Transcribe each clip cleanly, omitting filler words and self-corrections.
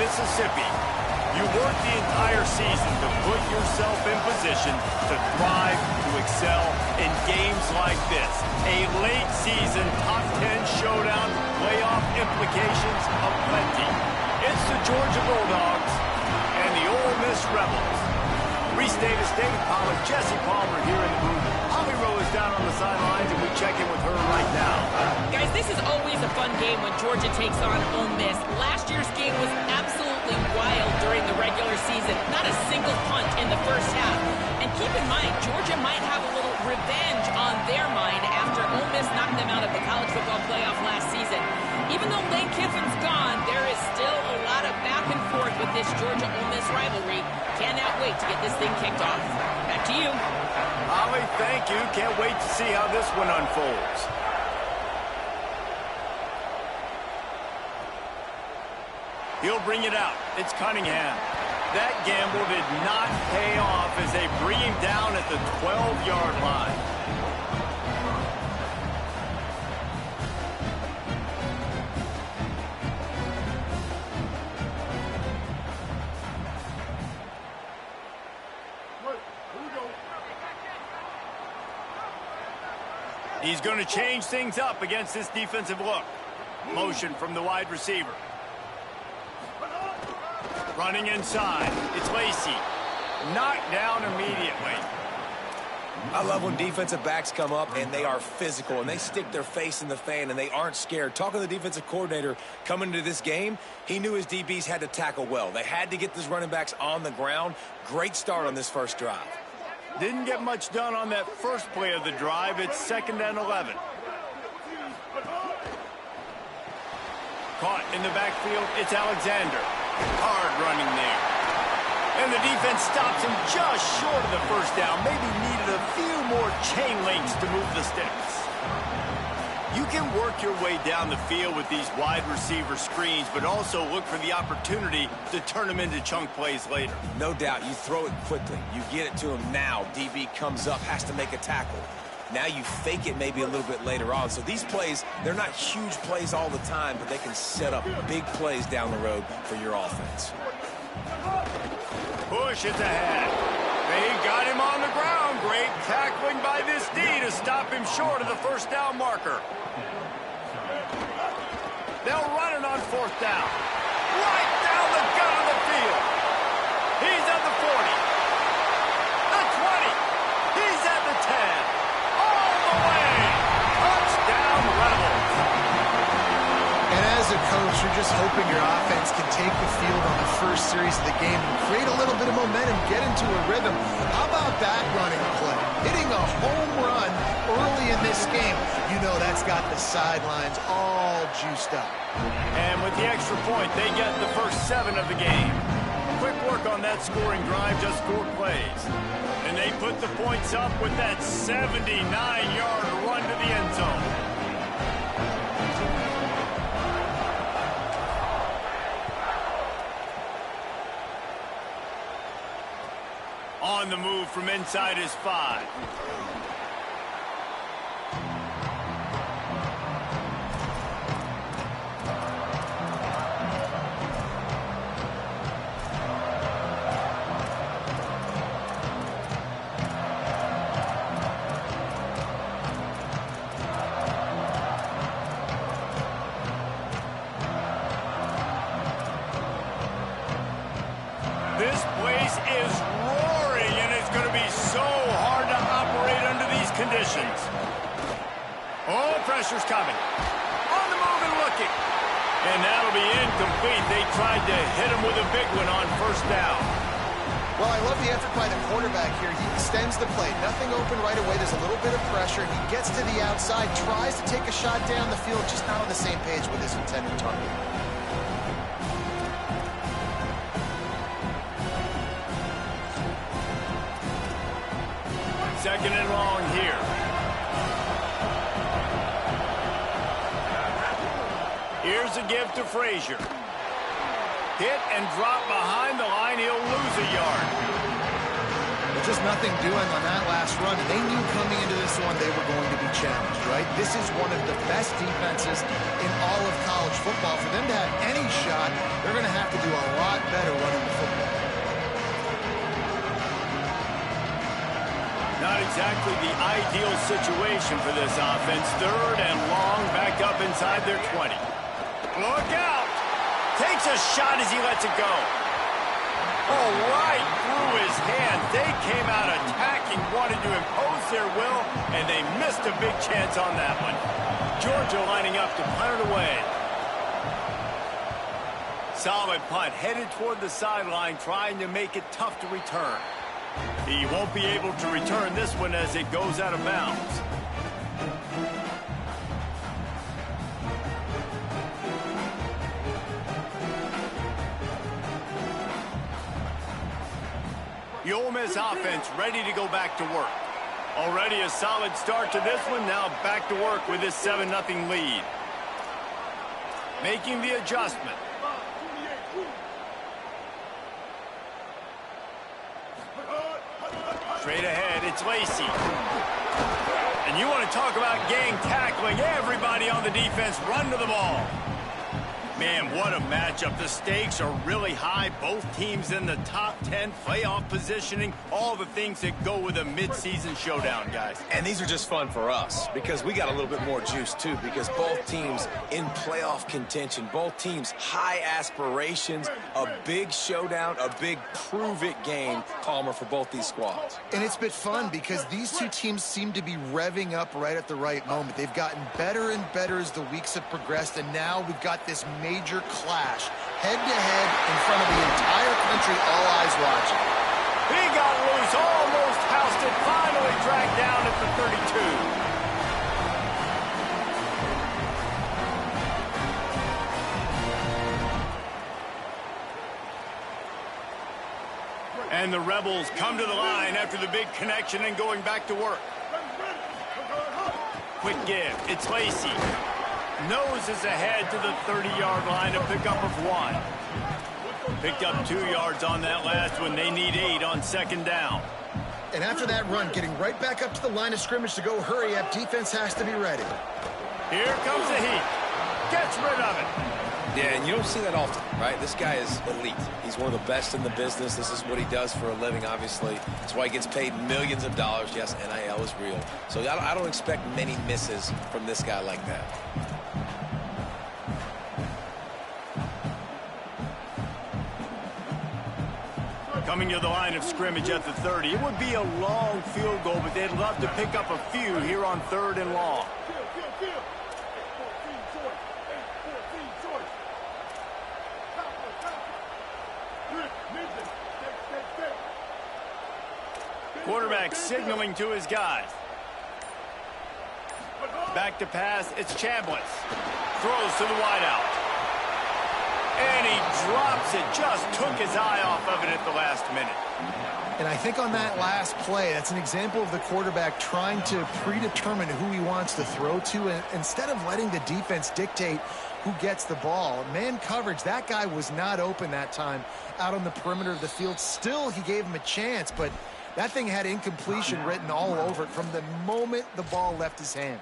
Mississippi. You work the entire season to put yourself in position to thrive, to excel in games like this. A late season top 10 showdown, playoff implications aplenty. It's the Georgia Bulldogs and the Ole Miss Rebels. Reese Davis, David Pollack, Jesse Palmer here in the booth. Holly Rowe is down on the sidelines, and we check in with her right now. Guys, this is always a fun game when Georgia takes on Ole Miss. Last year's game was absolutely wild during the regular season. Not a single punt in the first half. And keep in mind, Georgia might have a little revenge on their mind after Ole Miss knocked them out of the college football playoff last season. Even though Lane Kiffin's gone, there is still a lot of back and forth with this Georgia-Ole Miss rivalry. Cannot wait to get this thing kicked off. Back to you. Holly, thank you. Can't wait to see how this one unfolds. He'll bring it out. It's Cunningham. That gamble did not pay off as they bring him down at the 12-yard line. He's going to change things up against this defensive look. Motion from the wide receiver. Running inside. It's Lacey. Knocked down immediately. I love when defensive backs come up and they are physical and they stick their face in the fan and they aren't scared. Talking to the defensive coordinator coming into this game, he knew his DBs had to tackle well. They had to get these running backs on the ground. Great start on this first drive. Didn't get much done on that first play of the drive. It's 2nd and 11. Caught in the backfield. It's Alexander. Hard running there. And the defense stops him just short of the first down. Maybe needed a few more chain links to move the sticks. You can work your way down the field with these wide receiver screens, but also look for the opportunity to turn them into chunk plays later. No doubt, you throw it quickly. You get it to him now. DB comes up, has to make a tackle. Now you fake it maybe a little bit later on. So these plays, they're not huge plays all the time, but they can set up big plays down the road for your offense. Push is ahead. They got him on the ground. Great tackling by this D to stop him short of the first down marker. They'll run it on 4th down. Right down the gut of the field. He's at the 40. The 20. He's at the 10. All the way. Touchdown Rebels. And as a coach, you're just hoping your offense can take the field on the first series of the game and create a little bit of momentum, get into a rhythm. How about that running play? Hitting a home run early in this game. You know that's got the sidelines all juiced up. And with the extra point, they get the first 7 of the game. Quick work on that scoring drive, just 4 plays. And they put the points up with that 79-yard run to the end zone. On the move from inside his 5. This place is roaring, and it's going to be so hard to operate under these conditions. Oh, pressure's coming. On the move and looking. And that'll be incomplete. They tried to hit him with a big one on 1st down. Well, I love the effort by the quarterback here. He extends the play. Nothing open right away. There's a little bit of pressure. He gets to the outside, tries to take a shot down the field, just not on the same page with his intended target. 2nd and long here. Here's a give to Frazier. Hit and drop behind the line. He'll lose a yard. There's just nothing doing on that last run. And they knew coming into this one they were going to be challenged, right? This is one of the best defenses in all of college football. For them to have any shot, they're going to have to do a lot better running the football. Not exactly the ideal situation for this offense. 3rd and long, back up inside their 20. Look out! Takes a shot as he lets it go. Oh, right through his hand. They came out attacking, wanted to impose their will, and they missed a big chance on that one. Georgia lining up to punt it away. Solid punt, headed toward the sideline, trying to make it tough to return. He won't be able to return this one as it goes out of bounds. The Ole Miss offense ready to go back to work. Already a solid start to this one. Now back to work with this 7-0 lead. Making the adjustment. Straight ahead, it's Lacey. And you want to talk about gang tackling. Everybody on the defense run to the ball. Man, what a matchup. The stakes are really high. Both teams in the top 10, playoff positioning, all the things that go with a midseason showdown, guys. And these are just fun for us because we got a little bit more juice, too, because both teams in playoff contention, both teams high aspirations, a big showdown, a big prove-it game, Palmer, for both these squads. And it's been fun because these two teams seem to be revving up right at the right moment. They've gotten better and better as the weeks have progressed, and now we've got this major clash, head-to-head in front of the entire country, all eyes watching. He got loose, almost housed it, finally dragged down at the 32. And the Rebels come to the line after the big connection and going back to work. Quick give, it's Lacey. Noses ahead to the 30-yard line, a pickup of 1. Picked up 2 yards on that last one. They need 8 on 2nd down. And after that run, getting right back up to the line of scrimmage to go hurry up, defense has to be ready. Here comes the heat. Gets rid of it. Yeah, and you don't see that often, right? This guy is elite. He's one of the best in the business. This is what he does for a living, obviously. That's why he gets paid millions of dollars. Yes, NIL is real. So I don't expect many misses from this guy like that. Coming to the line of scrimmage at the 30. It would be a long field goal, but they'd love to pick up a few here on 3rd and long. Quarterback signaling to his guys. Back to pass, it's Chambliss. Throws to the wideout. And he drops it, just took his eye off of it at the last minute. And I think on that last play, that's an example of the quarterback trying to predetermine who he wants to throw to, and instead of letting the defense dictate who gets the ball. Man coverage, that guy was not open that time out on the perimeter of the field. Still, he gave him a chance, but that thing had incompletion written all over it from the moment the ball left his hand.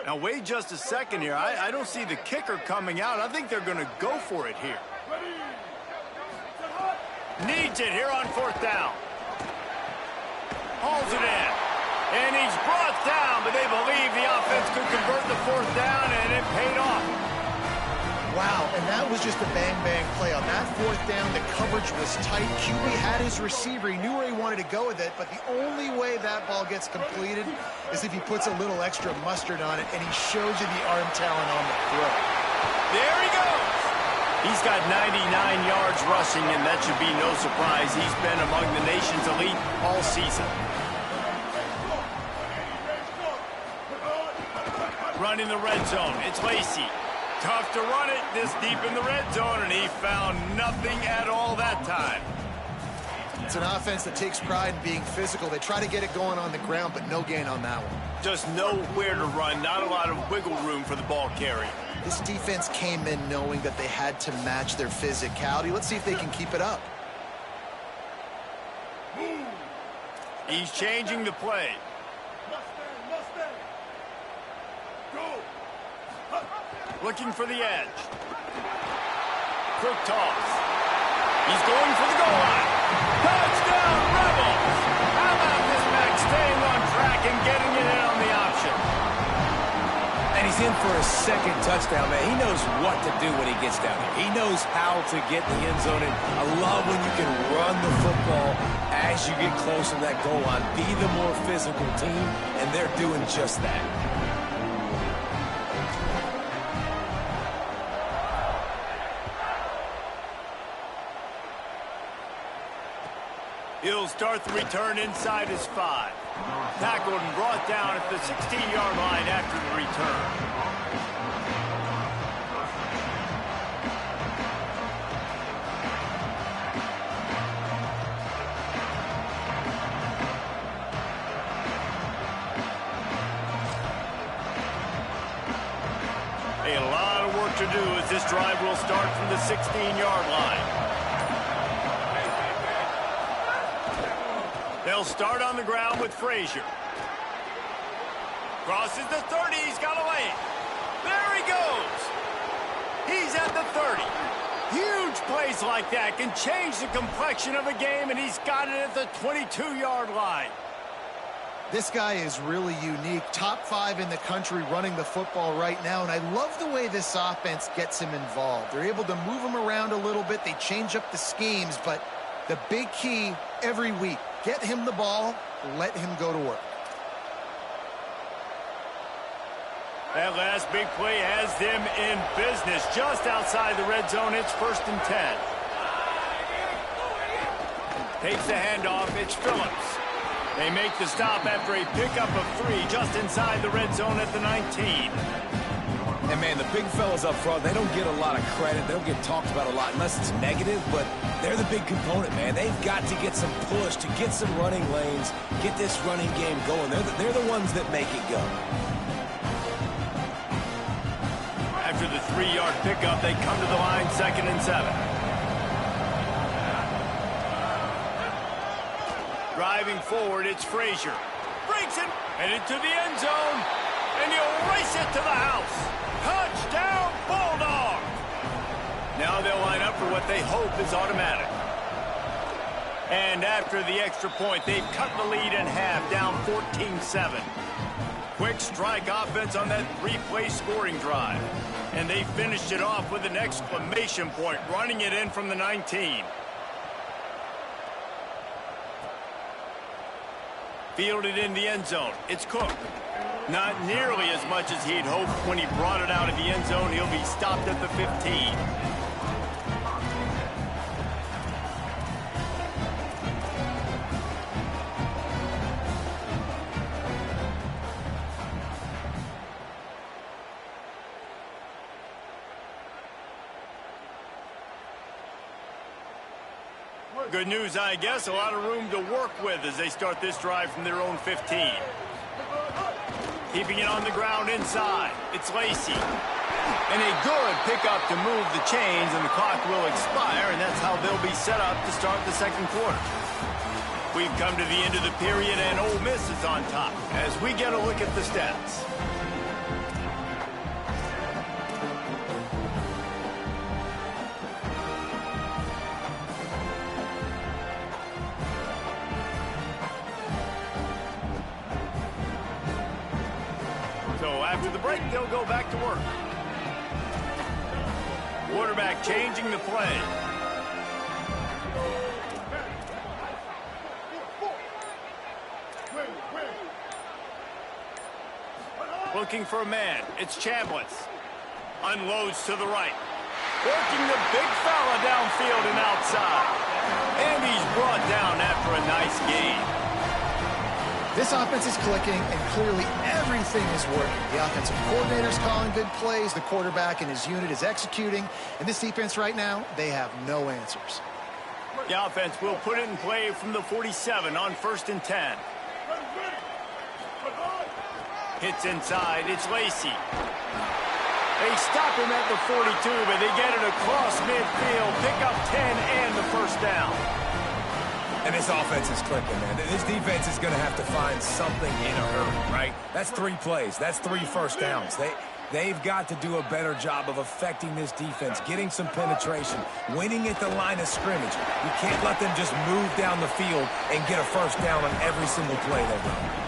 Now, wait just a second here. I don't see the kicker coming out. I think they're going to go for it here. Needs it here on 4th down. Hauls it in. And he's brought down, but they believe the offense could convert the 4th down, and it paid off. Wow, and that was just a bang-bang play. On that 4th down, the coverage was tight. QB had his receiver. He knew where he wanted to go with it, but the only way that ball gets completed is if he puts a little extra mustard on it, and he shows you the arm talent on the throw. There he goes. He's got 99 yards rushing, and that should be no surprise. He's been among the nation's elite all season. Running the red zone, it's Lacey. Tough to run it this deep in the red zone, and he found nothing at all that time. It's an offense that takes pride in being physical. They try to get it going on the ground, but no gain on that one. Just nowhere to run, not a lot of wiggle room for the ball carrier. This defense came in knowing that they had to match their physicality. Let's see if they can keep it up. He's changing the play. Looking for the edge. Quick toss. He's going for the goal line. Touchdown, Rebels! How about this back staying on track and getting it in on the option? And he's in for a second touchdown, man. He knows what to do when he gets down here. He knows how to get the end zone in. I love when you can run the football as you get close to that goal line. Be the more physical team, and they're doing just that. He'll start the return inside his 5. Tackled and brought down at the 16-yard line after the return. A lot of work to do as this drive will start from the 16-yard line. They'll start on the ground with Frazier. Crosses the 30. He's got a lane. There he goes. He's at the 30. Huge plays like that can change the complexion of a game, and he's got it at the 22-yard line. This guy is really unique. Top 5 in the country running the football right now, and I love the way this offense gets him involved. They're able to move him around a little bit. They change up the schemes, but the big key every week, get him the ball, let him go to work. That last big play has them in business. Just outside the red zone, it's 1st and 10. Takes the handoff, it's Phillips. They make the stop after a pickup of 3 just inside the red zone at the 19. And, man, the big fellas up front, they don't get a lot of credit. They don't get talked about a lot unless it's negative, but they're the big component, man. They've got to get some push, to get some running lanes, get this running game going. They're the ones that make it go. After the 3-yard pickup, they come to the line 2nd and 7. Driving forward, it's Frazier. Breaks it, headed to the end zone, and he'll race it to the house. Touchdown, Bulldog! Now they'll line up for what they hope is automatic. And after the extra point, they've cut the lead in half, down 14-7. Quick strike offense on that 3-play scoring drive. And they finished it off with an exclamation point, running it in from the 19. Fielded in the end zone. It's Cook. Not nearly as much as he'd hoped when he brought it out of the end zone. He'll be stopped at the 15. Good news, I guess. A lot of room to work with as they start this drive from their own 15. Keeping it on the ground inside. It's Lacey. And a good pickup to move the chains, and the clock will expire, and that's how they'll be set up to start the 2nd quarter. We've come to the end of the period, and Ole Miss is on top as we get a look at the stats. After the break, they'll go back to work. Quarterback changing the play. Looking for a man. It's Chambliss. Unloads to the right. Working the big fella downfield and outside. And he's brought down after a nice gain. This offense is clicking, and clearly everything is working. The offensive coordinator's calling good plays. The quarterback and his unit is executing. And this defense right now, they have no answers. The offense will put it in play from the 47 on 1st and 10. Hits inside. It's Lacey. They stop him at the 42, but they get it across midfield. Pick up 10 and the first down. And this offense is clicking, man. This defense is going to have to find something in a hurry, right? That's 3 plays. That's 3 first downs. They've got to do a better job of affecting this defense, getting some penetration, winning at the line of scrimmage. You can't let them just move down the field and get a first down on every single play they run.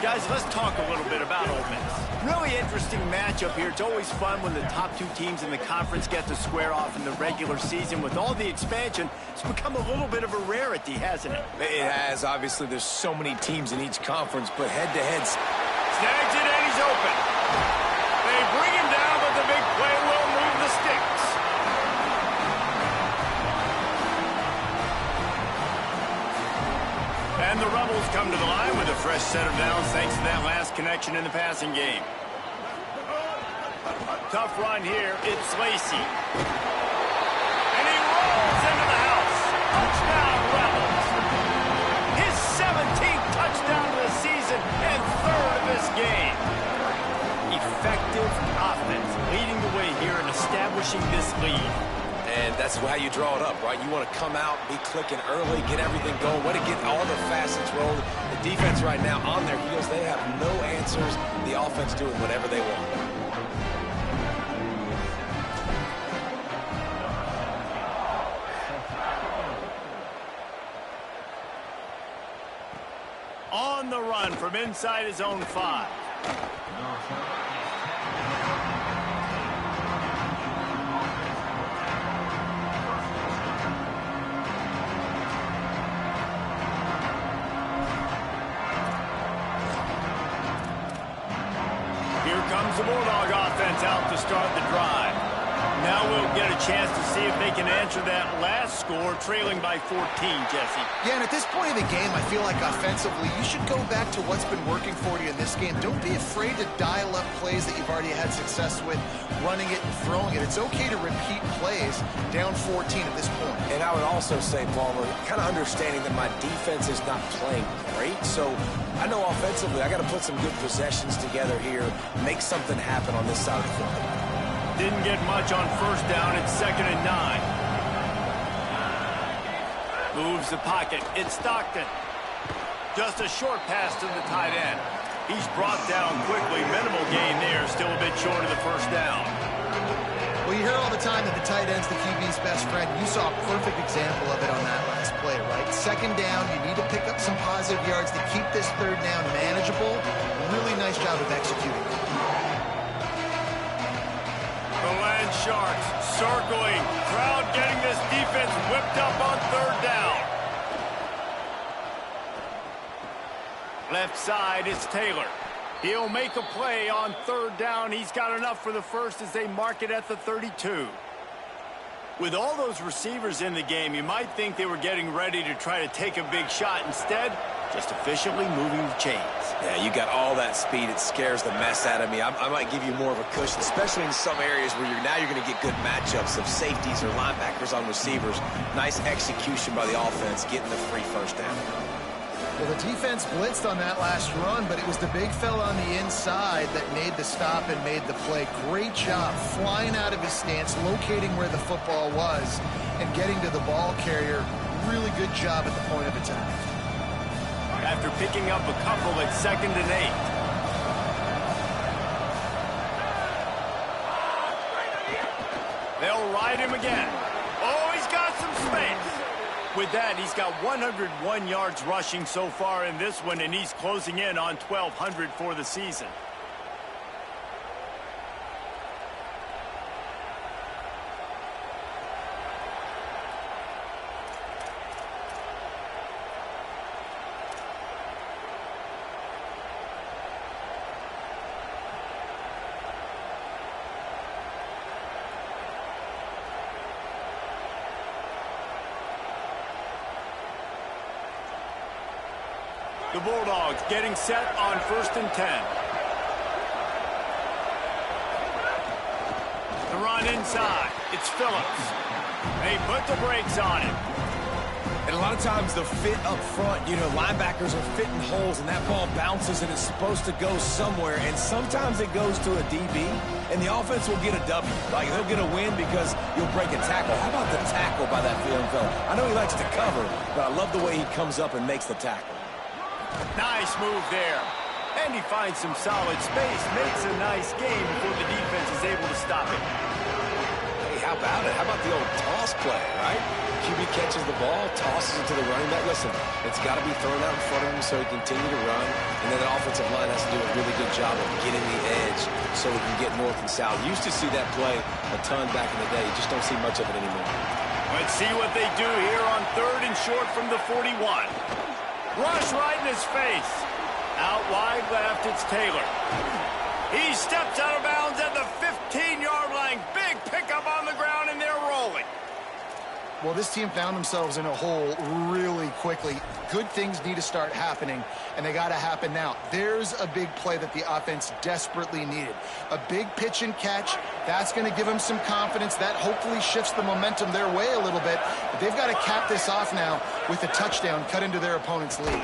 Guys, let's talk a little bit about Ole Miss. Really interesting matchup here. It's always fun when the top 2 teams in the conference get to square off in the regular season. With all the expansion, it's become a little bit of a rarity, hasn't it? It has. Obviously, there's so many teams in each conference, but head-to-head... Snags it and he's open. They bring him down, but the big play will move the sticks. And the Rebels come to the line with a fresh set of downs thanks to that last connection in the passing game. Tough run here. It's Lacey. And he rolls into the house. Touchdown, Rebels. His 17th touchdown of the season and 3rd of this game. Effective offense leading the way here and establishing this lead. And that's how you draw it up, right? You want to come out, be clicking early, get everything going, want to get all the facets rolling. The defense right now on their heels, they have no answers. The offense doing whatever they want. On the run from inside his own 5. Comes the Bulldog offense out to start the drive. Now we'll get a chance to see if they can answer that last score, trailing by 14, Jesse. Yeah, and at this point of the game, I feel like offensively, you should go back to what's been working for you in this game. Don't be afraid to dial up plays that you've already had success with, running it and throwing it. It's okay to repeat plays down 14 at this point. And I would also say, Palmer, kind of understanding that my defense is not playing great, so I know offensively I got to put some good possessions together here, make something happen on this side of the football. Didn't get much on 1st down. It's 2nd and 9. Moves the pocket. It's Stockton. Just a short pass to the tight end. He's brought down quickly. Minimal gain there. Still a bit short of the 1st down. Well, you hear all the time that the tight end's the QB's best friend. You saw a perfect example of it on that last play, right? 2nd down, you need to pick up some positive yards to keep this 3rd down manageable. Really nice job of executing. The Land Sharks circling. Crowd getting this defense whipped up on 3rd down. Left side, it's Taylor. He'll make a play on 3rd down. He's got enough for the first as they mark it at the 32. With all those receivers in the game, you might think they were getting ready to try to take a big shot. Instead, just efficiently moving the chains. Yeah, you got all that speed. It scares the mess out of me. I might give you more of a cushion, especially in some areas where you're going to get good matchups of safeties or linebackers on receivers. Nice execution by the offense, getting the free 1st down. Well, the defense blitzed on that last run, but it was the big fella on the inside that made the stop and made the play. Great job flying out of his stance, locating where the football was, and getting to the ball carrier. Really good job at the point of attack. After picking up a couple at 2nd and 8. They'll ride him again. Oh, he's got some space. With that, he's got 101 yards rushing so far in this one, and he's closing in on 1,200 for the season. The Bulldogs getting set on 1st and 10. The run inside. It's Phillips. They put the brakes on it. And a lot of times the fit up front, you know, linebackers are fitting holes, and that ball bounces, and it's supposed to go somewhere. And sometimes it goes to a DB, and the offense will get a W. Like, they'll get a win because you'll break a tackle. How about the tackle by that young fella? I know he likes to cover, but I love the way he comes up and makes the tackle. Nice move there. And he finds some solid space, makes a nice game before the defense is able to stop it. Hey, how about it? How about the old toss play, right? QB catches the ball, tosses it to the running back. Listen, it's got to be thrown out in front of him so he can continue to run. And then the offensive line has to do a really good job of getting the edge so we can get north and south. Used to see that play a ton back in the day. You just don't see much of it anymore. Let's see what they do here on 3rd and short from the 41. Rush right in his face. Out wide left, it's Taylor. He steps out of bounds at the 15-yard line. Big pickup on the ground, and they're rolling. Well, this team found themselves in a hole really quickly. Good things need to start happening, and they got to happen now. There's a big play that the offense desperately needed. A big pitch and catch. That's going to give them some confidence. That hopefully shifts the momentum their way a little bit. But they've got to cap this off now with a touchdown cut into their opponent's lead.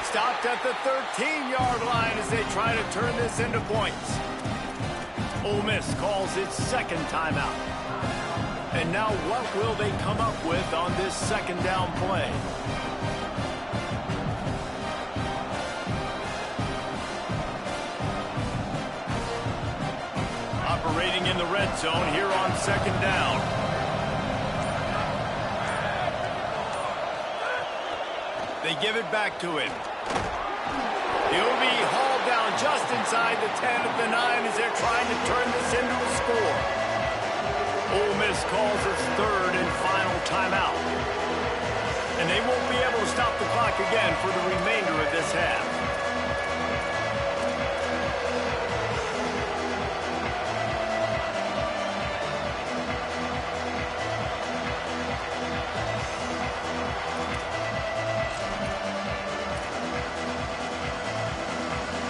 Stopped at the 13-yard line as they try to turn this into points. Ole Miss calls its second timeout. And now what will they come up with on this second down play? Operating in the red zone here on second down. They give it back to him. He'll be hauled down just inside the 10 at the 9 as they're trying to turn this into a score. Ole Miss calls its third and final timeout. And they won't be able to stop the clock again for the remainder of this half.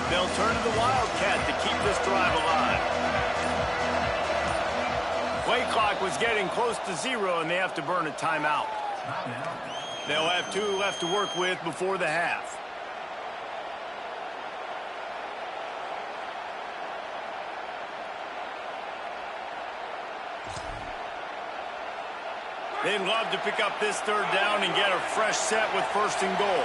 They'll turn to the Wildcat to keep this drive alive. Play clock was getting close to 0, and they have to burn a timeout. They'll have 2 left to work with before the half. They'd love to pick up this 3rd down and get a fresh set with 1st and goal.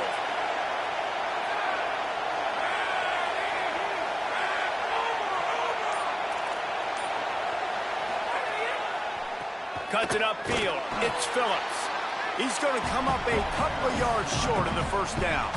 Cuts it upfield. It's Phillips. He's going to come up a couple of yards short of the 1st down.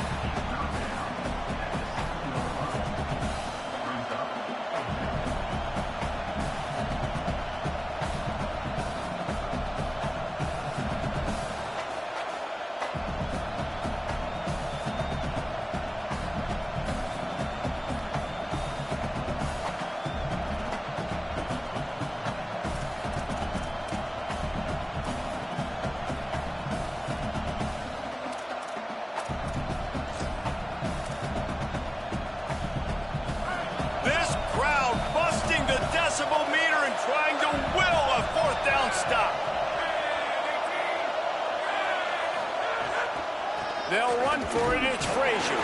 They'll run for it. It's Frazier.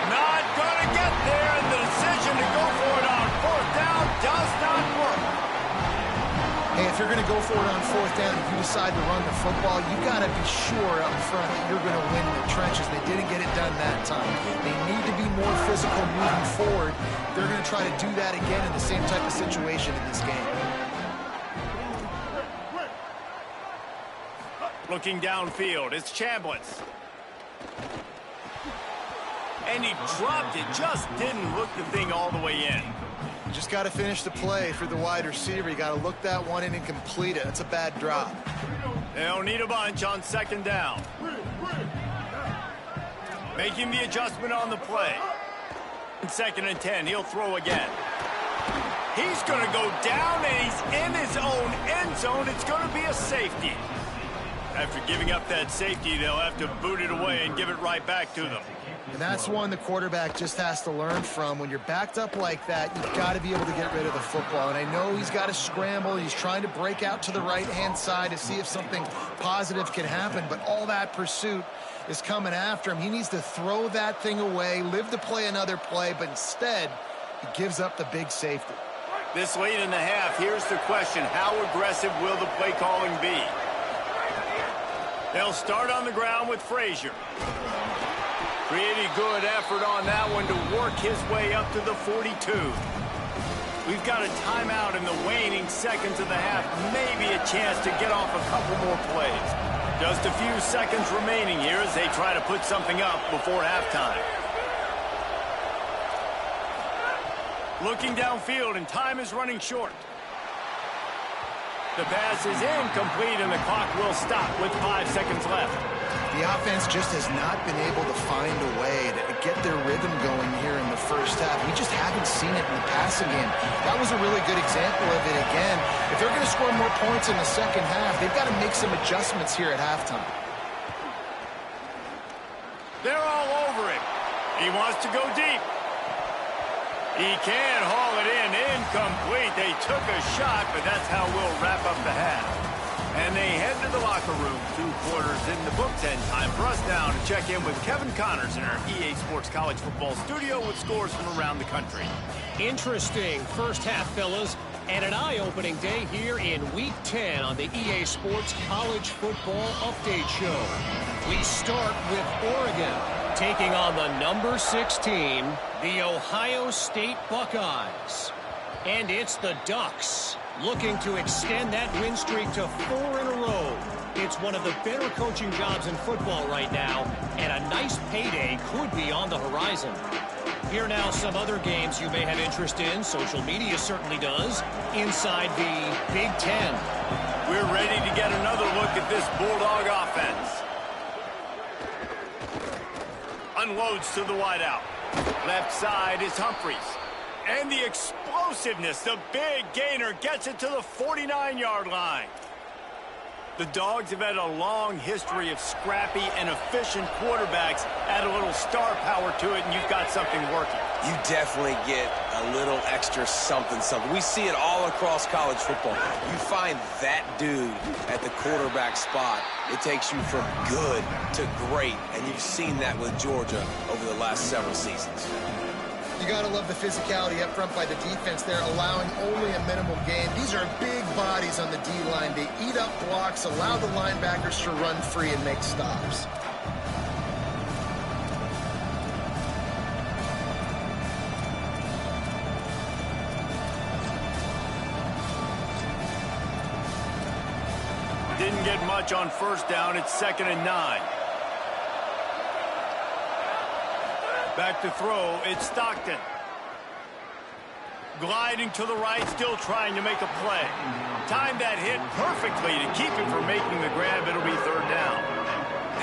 Not going to get there, and the decision to go for it on 4th down does not work. Hey, if you're going to go for it on 4th down, if you decide to run the football, you got to be sure up front that you're going to win in the trenches. They didn't get it done that time. They need to be more physical moving forward. They're going to try to do that again in the same type of situation in this game. Looking downfield, it's Chambliss. And he dropped it, just didn't hook the thing all the way in. You just got to finish the play for the wide receiver. You got to look that one in and complete it. That's a bad drop. They'll need a bunch on 2nd down. Making the adjustment on the play. 2nd and 10, he'll throw again. He's going to go down, and he's in his own end zone. It's going to be a safety. After giving up that safety, they'll have to boot it away and give it right back to them. And that's one the quarterback just has to learn from. When you're backed up like that, you've got to be able to get rid of the football. And I know he's got to scramble. He's trying to break out to the right-hand side to see if something positive can happen. But all that pursuit is coming after him. He needs to throw that thing away, live to play another play, but instead, he gives up the big safety. This late in the half, here's the question. How aggressive will the play calling be? They'll start on the ground with Frazier. Pretty good effort on that one to work his way up to the 42. We've got a timeout in the waning seconds of the half. Maybe a chance to get off a couple more plays. Just a few seconds remaining here as they try to put something up before halftime. Looking downfield, and time is running short. The pass is incomplete, and the clock will stop with 5 seconds left. The offense just has not been able to find a way to get their rhythm going here in the first half. We just haven't seen it in the passing game. That was a really good example of it again. If they're going to score more points in the second half, they've got to make some adjustments here at halftime. They're all over it. He wants to go deep. He can haul it in. Incomplete. They took a shot, but that's how we'll wrap up the half. And they head to the locker room. 2 quarters in the books, and time for us now to check in with Kevin Connors in our EA Sports College Football studio with scores from around the country. Interesting first half, fellas, and an eye-opening day here in Week 10 on the EA Sports College Football Update Show. We start with Oregon taking on the number 16, the Ohio State Buckeyes. And it's the Ducks looking to extend that win streak to 4 in a row. It's one of the better coaching jobs in football right now, and a nice payday could be on the horizon. Here now some other games you may have interest in. Social media certainly does. Inside the Big Ten. We're ready to get another look at this Bulldog offense. Unloads to the wideout. Left side is Humphreys. And the explosiveness, the big gainer gets it to the 49-yard line. The Dogs have had a long history of scrappy and efficient quarterbacks. Add a little star power to it, and you've got something working. You definitely get a little extra something. We see it all across college football. You find that dude at the quarterback spot, it takes you from good to great, and you've seen that with Georgia over the last several seasons. You got to love the physicality up front by the defense there, allowing only a minimal gain. These are big bodies on the D-line. They eat up blocks, allow the linebackers to run free and make stops. Didn't get much on first down. It's 2nd and 9. Back to throw, it's Stockton. Gliding to the right, still trying to make a play. Timed that hit perfectly to keep him from making the grab. It'll be 3rd down.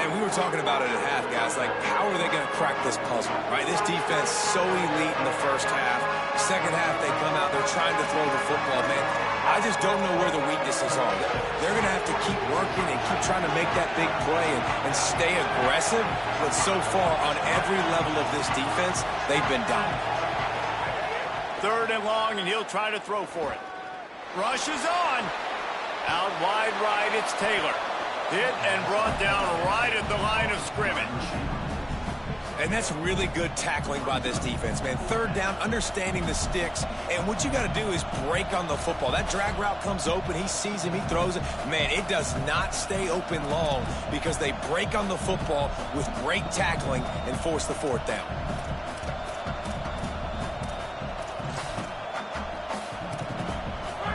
And we were talking about it at half, guys. Like, how are they going to crack this puzzle, right? This defense so elite in the first half. Second half, they come out, they're trying to throw the football, man. I just don't know where the weaknesses are. They're going to have to keep working and keep trying to make that big play and stay aggressive. But so far, on every level of this defense, they've been dominant. 3rd and long, and he'll try to throw for it. Rush is on. Out wide right, it's Taylor. Hit and brought down right at the line of scrimmage. And that's really good tackling by this defense, man. 3rd down, understanding the sticks. And what you got to do is break on the football. That drag route comes open. He sees him. He throws it. Man, it does not stay open long because they break on the football with great tackling and force the 4th down.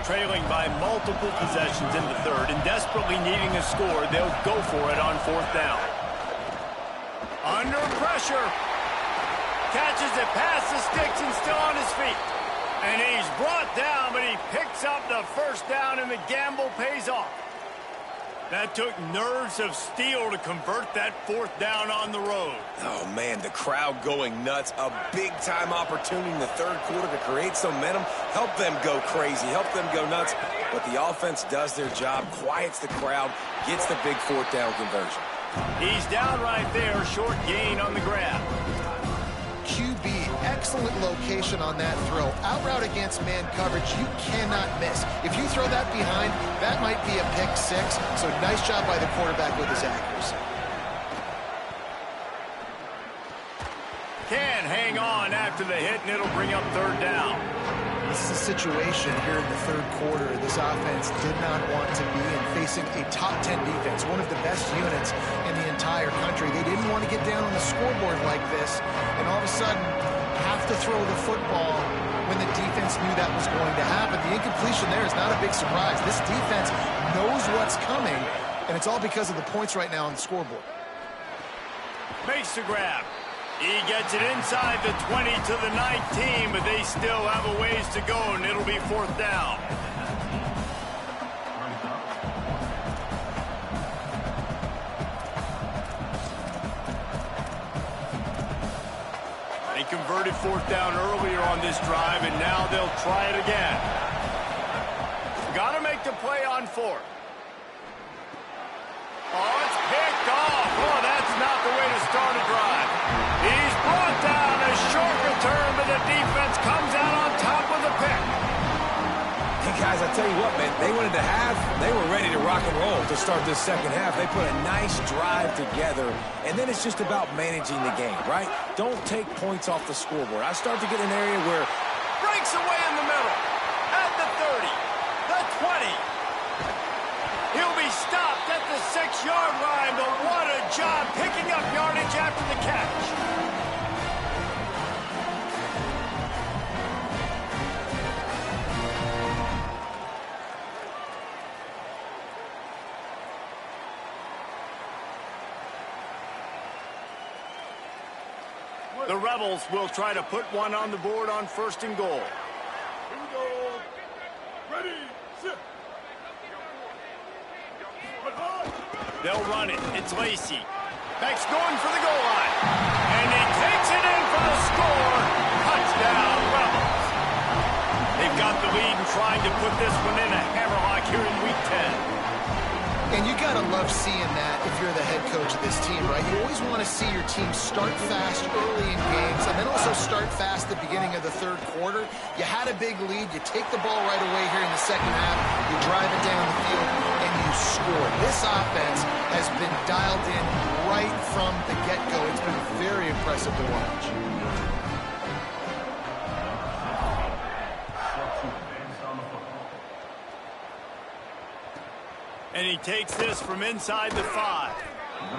Trailing by multiple possessions in the 3rd and desperately needing a score, they'll go for it on 4th down. Under pressure. Catches it past the sticks and still on his feet. And he's brought down, but he picks up the 1st down, and the gamble pays off. That took nerves of steel to convert that 4th down on the road. Oh, man, the crowd going nuts. A big-time opportunity in the 3rd quarter to create some momentum, help them go crazy, help them go nuts. But the offense does their job, quiets the crowd, gets the big 4th down conversion. He's down right there, short gain on the grab. QB, excellent location on that throw. Out route against man coverage, you cannot miss. If you throw that behind, that might be a pick six. So nice job by the quarterback with his accuracy. Can hang on after the hit, and it'll bring up third down. This is a situation here in the third quarter this offense did not want to be in, facing a top 10 defense, one of the best units in the entire country. They didn't want to get down on the scoreboard like this and all of a sudden have to throw the football when the defense knew that was going to happen. The incompletion there is not a big surprise. This defense knows what's coming, and it's all because of the points right now on the scoreboard. Makes the grab. He gets it inside the 20 to the 19, but they still have a ways to go, and it'll be fourth down. They converted fourth down earlier on this drive, and now they'll try it again. Got to make the play on fourth. Oh, it's picked off. Oh, that's not the way to start a drive. He's brought down a short return, but the defense comes out on top with a pick. Hey, guys, I tell you what, man, they wanted to have, they were ready to rock and roll to start this second half. They put a nice drive together, and then it's just about managing the game, right? Don't take points off the scoreboard. I start to get an area where Breaks away in the middle. At the 30, the 20. He'll be stopped at the 6-yard line, but what a job picking up yardage after the catch. The Rebels will try to put one on the board on first and goal. Here we go. Ready, set. They'll run it. It's Lacey. Beck's going for the goal line. And he takes it in for the score. Touchdown, Rebels. They've got the lead and trying to put this one in a hammerlock here in Week 10. And you got to love seeing that if you're the head coach of this team, right? You always want to see your team start fast early in games and then also start fast at the beginning of the third quarter. You had a big lead. You take the ball right away here in the second half. You drive it down the field, and you score. This offense has been dialed in right from the get-go. It's been very impressive to watch. And he takes this from inside the 5.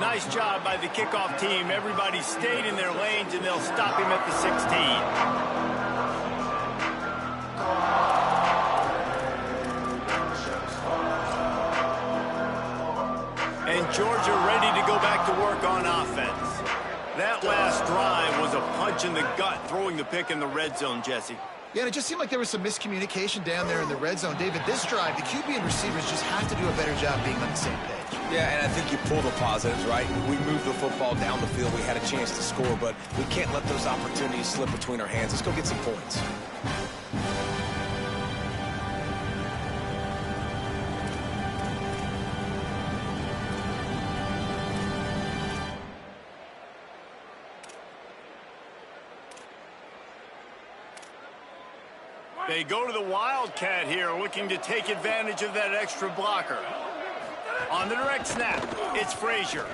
Nice job by the kickoff team. Everybody stayed in their lanes, and they'll stop him at the 16. And Georgia ready to go back to work on offense. That last drive was a punch in the gut, throwing the pick in the red zone, Jesse. Yeah, and it just seemed like there was some miscommunication down there in the red zone. David, this drive, the QB and receivers just have to do a better job being on the same page. Yeah, and I think you pull the positives, right? We moved the football down the field. We had a chance to score, but we can't let those opportunities slip between our hands. Let's go get some points. They go to the Wildcat here, looking to take advantage of that extra blocker. On the direct snap, it's Frazier.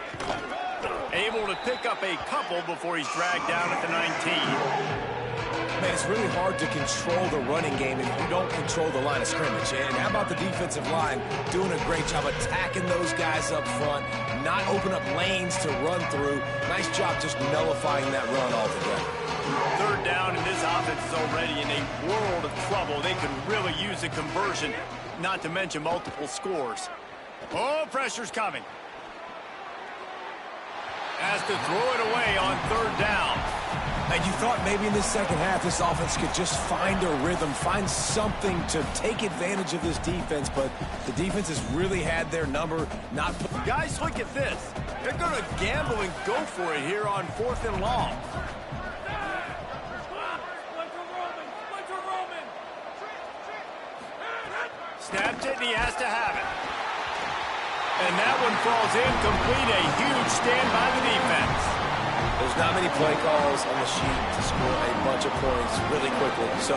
Able to pick up a couple before he's dragged down at the 19. Man, it's really hard to control the running game if you don't control the line of scrimmage. And how about the defensive line doing a great job attacking those guys up front, not open up lanes to run through. Nice job just nullifying that run altogether. Third down, and this offense is already in a world of trouble. They could really use a conversion, not to mention multiple scores. Oh, pressure's coming. Has to throw it away on third down. And you thought maybe in the second half this offense could just find a rhythm, find something to take advantage of this defense, but the defense has really had their number. Guys, look at this. They're going to gamble and go for it here on 4th and long. Snapped it, and he has to have it. And that one falls incomplete. A huge stand by the defense. There's not many play calls on the sheet to score a bunch of points really quickly. So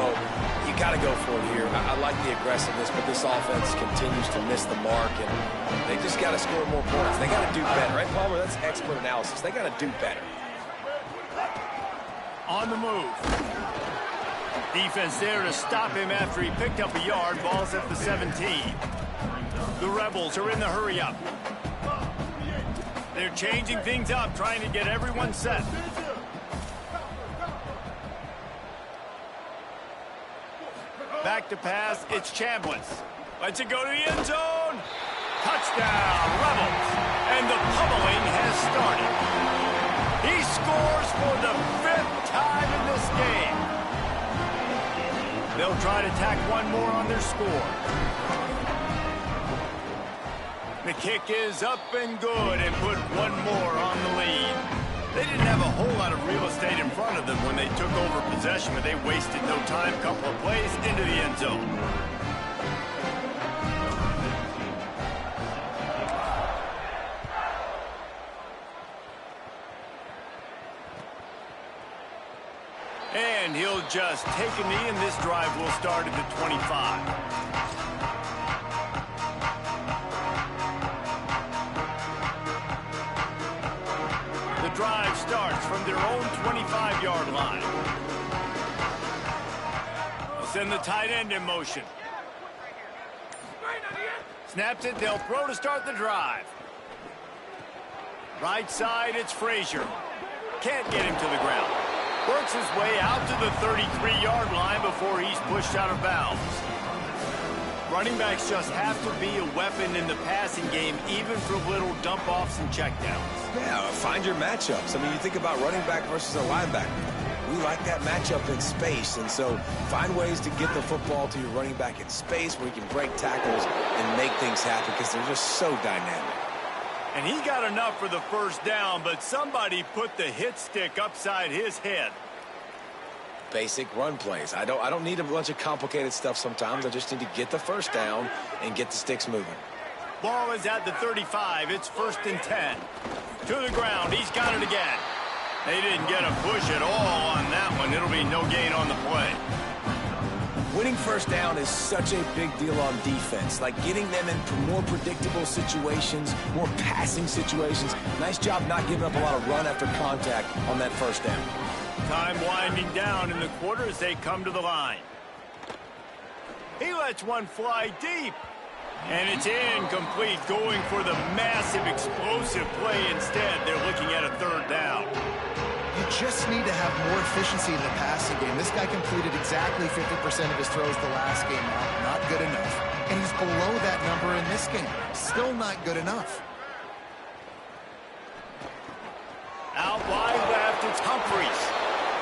you got to go for it here. I like the aggressiveness, but this offense continues to miss the mark, and they just got to score more points. They got to do better. Right, Palmer? That's expert analysis. They got to do better. On the move. Defense there to stop him after he picked up a yard. Ball's at the 17. The Rebels are in the hurry-up. They're changing things up, trying to get everyone set. Back to pass, it's Chambliss. Lets it go to the end zone. Touchdown, Rebels. And the pummeling has started. He scores for the 5th time in this game. They'll try to tack one more on their score. The kick is up and good and put one more on the lead. They didn't have a whole lot of real estate in front of them when they took over possession, but they wasted no time. Couple of plays into the end zone. And he'll just take a knee, and this drive will start at the 25. The drive starts from their own 25-yard line. They'll send the tight end in motion. Snaps it, they'll throw to start the drive. Right side, it's Frazier. Can't get him to the ground. Works his way out to the 33-yard line before he's pushed out of bounds. Running backs just have to be a weapon in the passing game, even for little dump-offs and checkdowns. Yeah, find your matchups. I mean, you think about running back versus a linebacker. We like that matchup in space, and so find ways to get the football to your running back in space where you can break tackles and make things happen because they're just so dynamic. And he got enough for the first down, but somebody put the hit stick upside his head. Basic run plays. I don't need a bunch of complicated stuff sometimes. I just need to get the first down and get the sticks moving. Ball is at the 35. It's 1st and 10. To the ground. He's got it again. They didn't get a push at all on that one. It'll be no gain on the play. Winning first down is such a big deal on defense. Like getting them in more predictable situations, more passing situations. Nice job not giving up a lot of run after contact on that first down. Time winding down in the quarter as they come to the line. He lets one fly deep. And it's incomplete, going for the massive explosive play instead. They're looking at a 3rd down. You just need to have more efficiency in the passing game. This guy completed exactly 50% of his throws the last game. Not good enough. And he's below that number in this game. Still not good enough. Out wide left, it's Humphries.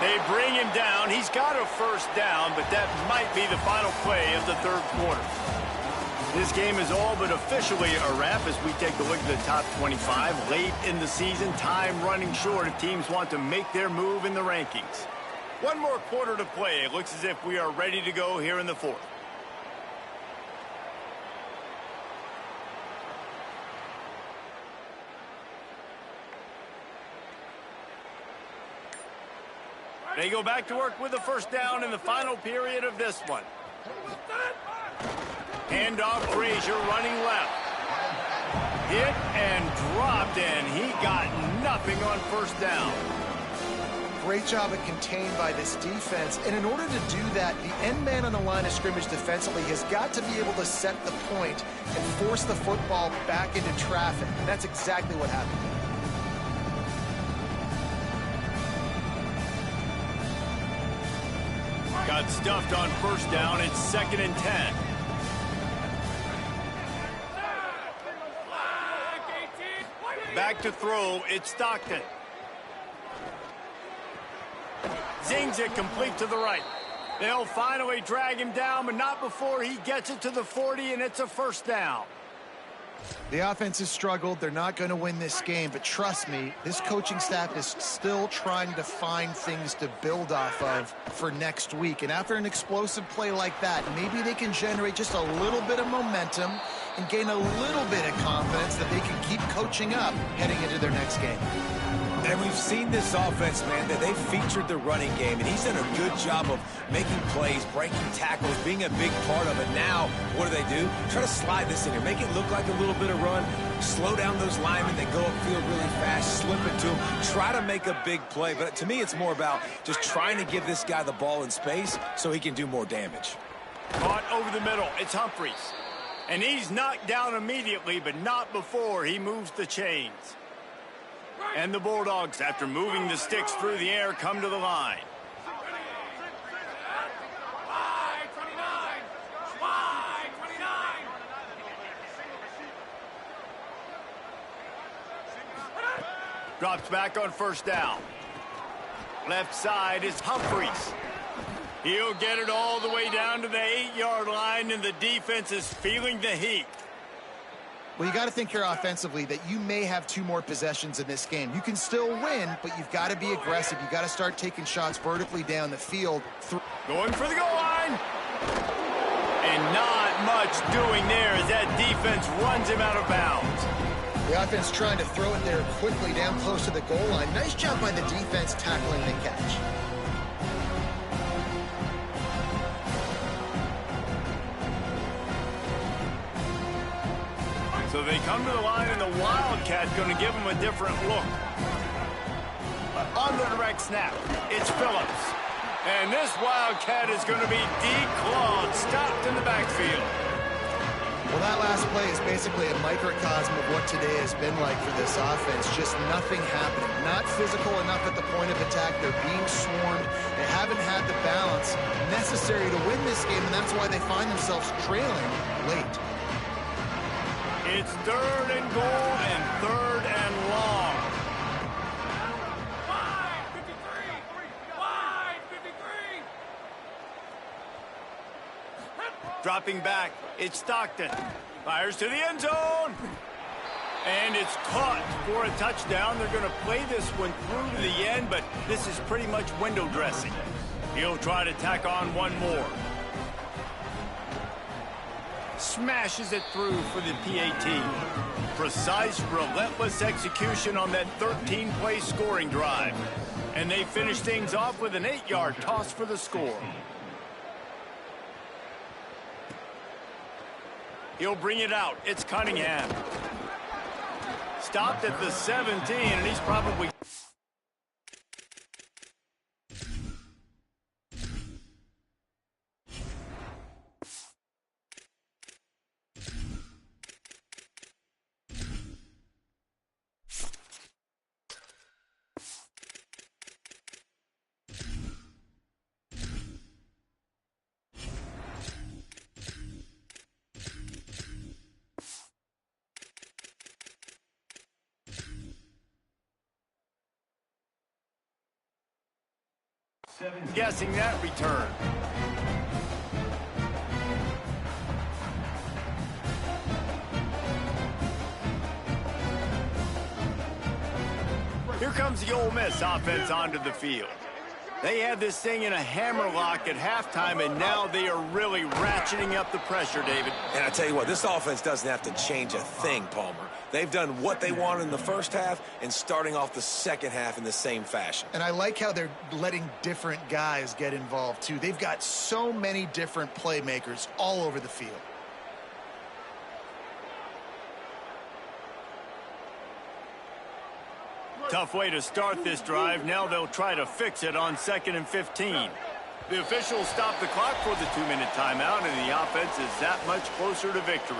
They bring him down. He's got a first down, but that might be the final play of the 3rd quarter. This game is all but officially a wrap as we take a look at the top 25. Late in the season, time running short if teams want to make their move in the rankings. One more quarter to play. It looks as if we are ready to go here in the 4th. They go back to work with the first down in the final period of this one. Handoff, Frazier running left. Hit and dropped, and he got nothing on first down. Great job at contained by this defense. And in order to do that, the end man on the line of scrimmage defensively has got to be able to set the point and force the football back into traffic. And that's exactly what happened. Got stuffed on first down. It's 2nd and 10. Back to throw. It's Stockton. Zings it complete to the right. They'll finally drag him down, but not before he gets it to the 40, and it's a first down. The offense has struggled. They're not going to win this game, but trust me, this coaching staff is still trying to find things to build off of for next week. And after an explosive play like that, maybe they can generate just a little bit of momentum and gain a little bit of confidence that they can keep coaching up heading into their next game. And we've seen this offense, man, that they've featured the running game, and he's done a good job of making plays, breaking tackles, being a big part of it. Now, what do? Try to slide this in here, make it look like a little bit of run, slow down those linemen that go upfield really fast, slip it to them, try to make a big play. But to me, it's more about just trying to give this guy the ball in space so he can do more damage. Caught over the middle. It's Humphries. And he's knocked down immediately, but not before he moves the chains. And the Bulldogs, after moving the sticks through the air, come to the line. Drops back on first down. Left side is Humphries. He'll get it all the way down to the 8-yard line, and the defense is feeling the heat. Well, you got to think here offensively that you may have 2 more possessions in this game. You can still win, but you've got to be aggressive. You've got to start taking shots vertically down the field. Going for the goal line. And not much doing there as that defense runs him out of bounds. The offense trying to throw it there quickly down close to the goal line. Nice job by the defense tackling the catch. So they come to the line, and the Wildcat going to give them a different look. On the direct snap, it's Phillips. And this Wildcat is going to be declawed, stopped in the backfield. Well, that last play is basically a microcosm of what today has been like for this offense. Just nothing happening. Not physical enough at the point of attack. They're being swarmed. They haven't had the balance necessary to win this game, and that's why they find themselves trailing late. It's 3rd and goal and 3rd and long. Wide 53! Wide 53! Dropping back, it's Stockton. Fires to the end zone. And it's caught for a touchdown. They're going to play this one through to the end, but this is pretty much window dressing. He'll try to tack on one more. Smashes it through for the PAT. Precise, relentless execution on that 13-play scoring drive. And they finish things off with an 8-yard toss for the score. He'll bring it out. It's Cunningham. Stopped at the 17, and he's probably... guessing that return. Here comes the Ole Miss offense onto the field. They had this thing in a hammerlock at halftime, and now they are really ratcheting up the pressure, David. And I tell you what, this offense doesn't have to change a thing, Palmer. They've done what they wanted in the first half and starting off the second half in the same fashion. And I like how they're letting different guys get involved, too. They've got so many different playmakers all over the field. Tough way to start this drive. Now they'll try to fix it on 2nd and 15. The officials stop the clock for the 2-minute timeout, and the offense is that much closer to victory.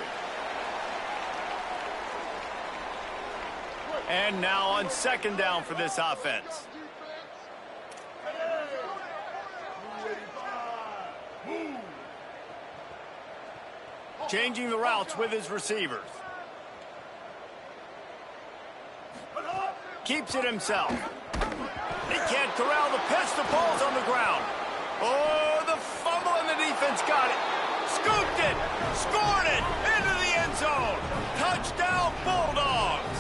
And now on 2nd down for this offense. Changing the routes with his receivers. Keeps it himself. He can't corral the pitch. The ball's on the ground. Oh, the fumble, and the defense got it. Scooped it. Scored it. Into the end zone. Touchdown, Bulldogs.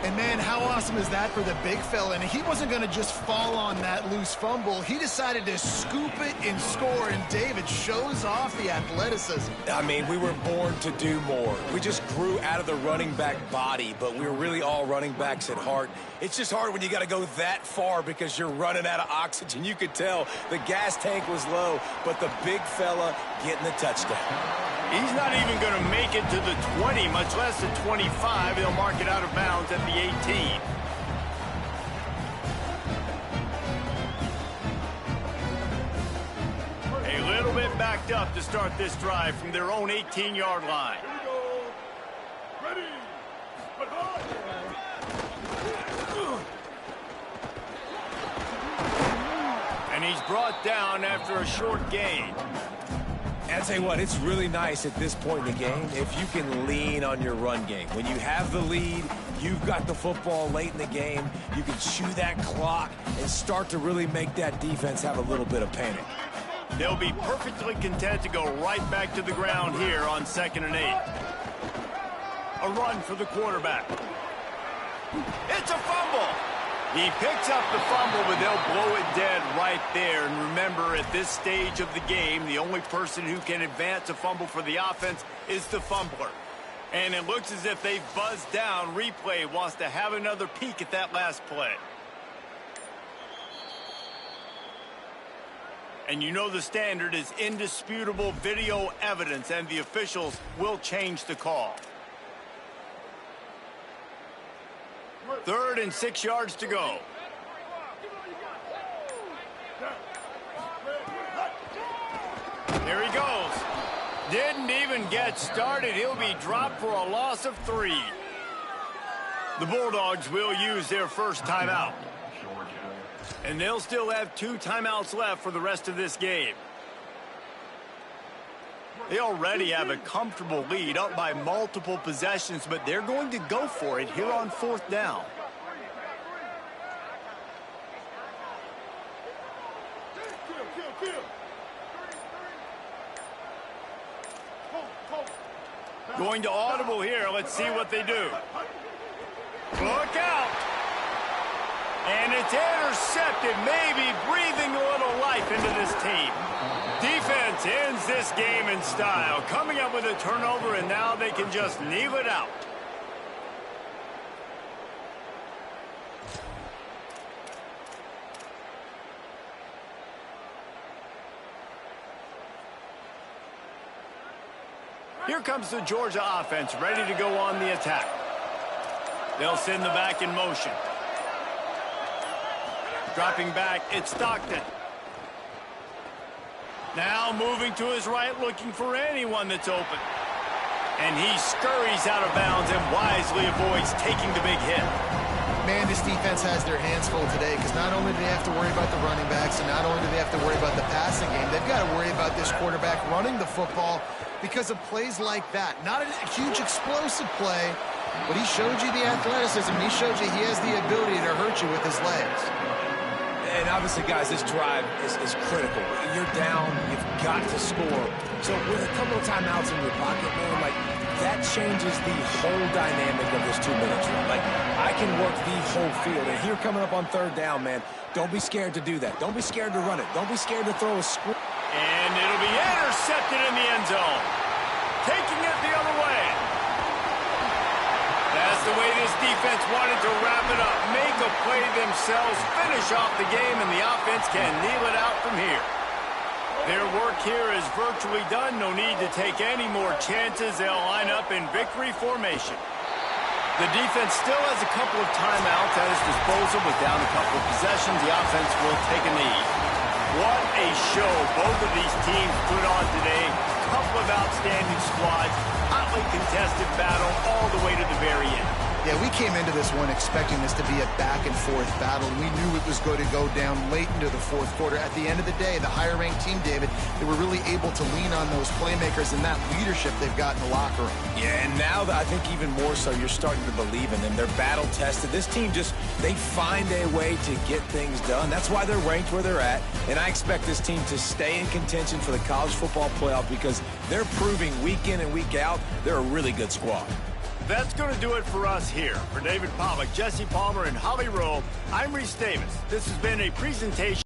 And man, how awesome is that for the big fella? And he wasn't going to just fall on that loose fumble. He decided to scoop it and score, and David shows off the athleticism. I mean, we were born to do more. We just grew out of the running back body, but we were really all running backs at heart. It's just hard when you got to go that far because you're running out of oxygen. You could tell the gas tank was low, but the big fella getting the touchdown. He's not even going to make it to the 20, much less the 25. He'll mark it out of bounds at the 18. A little bit backed up to start this drive from their own 18-yard line. Ready. And he's brought down after a short gain. And I'll tell you what, it's really nice at this point in the game if you can lean on your run game. When you have the lead, you've got the football late in the game, you can chew that clock and start to really make that defense have a little bit of panic. They'll be perfectly content to go right back to the ground here on 2nd and 8. A run for the quarterback. It's a fumble. He picks up the fumble, but they'll blow it dead right there. And remember, at this stage of the game, the only person who can advance a fumble for the offense is the fumbler. And it looks as if they've buzzed down. Replay wants to have another peek at that last play. And you know the standard is indisputable video evidence, and the officials will change the call. 3rd and 6 yards to go. There he goes. Didn't even get started. He'll be dropped for a loss of 3. The Bulldogs will use their first timeout. And they'll still have 2 timeouts left for the rest of this game. They already have a comfortable lead, up by multiple possessions, but they're going to go for it here on 4th down. Going to audible here. Let's see what they do. Look out. And it's intercepted, maybe breathing a little life into this team. Defense ends this game in style, coming up with a turnover, and now they can just kneel it out. Here comes the Georgia offense, ready to go on the attack. They'll send the back in motion. Dropping back, it's Stockton. Now moving to his right, looking for anyone that's open. And he scurries out of bounds and wisely avoids taking the big hit. Man, this defense has their hands full today because not only do they have to worry about the running backs and not only do they have to worry about the passing game, they've got to worry about this quarterback running the football because of plays like that. Not a huge explosive play, but he showed you the athleticism. He showed you he has the ability to hurt you with his legs. And obviously, guys, this drive is critical. You're down, you've got to score. So with a couple of timeouts in your pocket, man, like, that changes the whole dynamic of this 2-minute drill. Like, I can work the whole field. And here coming up on 3rd down, man, don't be scared to do that. Don't be scared to run it. Don't be scared to throw a screen. And it'll be intercepted in the end zone. Taking it the other way. That's the way this defense wanted to wrap it up. Make a play themselves, finish off the game, and the offense can kneel it out from here. Their work here is virtually done. No need to take any more chances. They'll line up in victory formation. The defense still has a couple of timeouts at its disposal, but down a couple of possessions, the offense will take a knee. What a show both of these teams put on today. A couple of outstanding squads. Hotly contested battle all the way to the very end. Yeah, we came into this one expecting this to be a back-and-forth battle. We knew it was going to go down late into the 4th quarter. At the end of the day, the higher-ranked team, David, they were really able to lean on those playmakers and that leadership they've got in the locker room. Yeah, and now I think even more so, you're starting to believe in them. They're battle-tested. This team they find a way to get things done. That's why they're ranked where they're at. And I expect this team to stay in contention for the college football playoff because they're proving week in and week out they're a really good squad. That's going to do it for us here. For David Pollack, Jesse Palmer, and Holly Rowe, I'm Reese Davis. This has been a presentation